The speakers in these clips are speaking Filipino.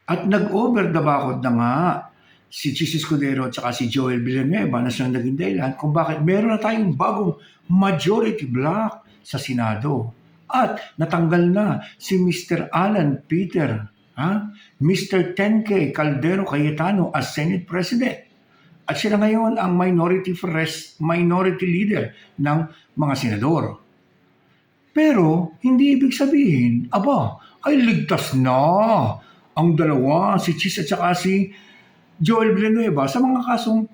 At nag-over the bakod na nga si Chis Escudero at saka si Joel Villanueva na siyang naging dahilan kung bakit meron na tayong bagong majority block sa Senado. At natanggal na si Mr. Alan Peter, Mr. 10K Caldero Cayetano as Senate President. At sila ngayon ang minority leader ng mga senador. Pero hindi ibig sabihin, ay ligtas na ang dalawa, si Chis at saka si Joel Villanueva sa mga kasong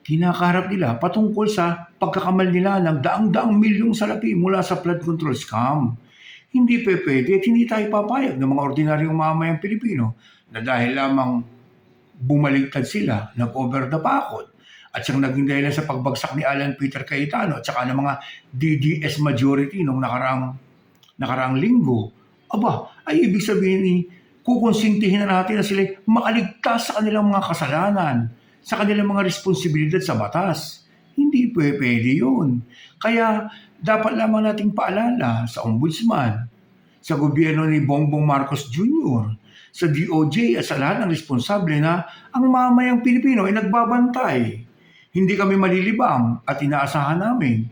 kinakaharap nila patungkol sa pagkakamal nila ng daang-daang milyong salapi mula sa flood control scam. Hindi pwede at hindi tayo papayag ng mga ordinaryong mamamayang Pilipino na dahil lamang bumaligtad sila, nag-over the bakod, at siyang naging dahilan sa pagbagsak ni Alan Peter Cayetano at saka ng mga DDS majority nung nakaraang linggo, ay ibig sabihin ni kukonsintihin na natin na sila makaligtas sa kanilang mga kasalanan, sa kanilang mga responsibilidad sa batas. Hindi pwede yun. Kaya dapat lamang nating paalala sa ombudsman, sa gobyerno ni Bongbong Marcos Jr., sa DOJ at sa lahat ng responsable na ang mamayang Pilipino ay nagbabantay. Hindi kami malilibang at inaasahan namin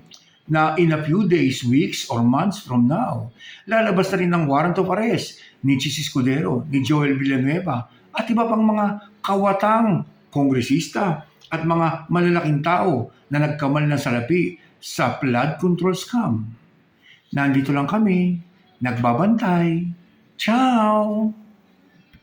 na in a few days, weeks, or months from now, lalabas na rin ang warrant of arrest ni Chis Escudero, ni Joel Villanueva, at iba pang mga kawatang kongresista at mga malalaking tao na nagkamal ng salapi sa flood control scam. Nandito lang kami, nagbabantay. Ciao!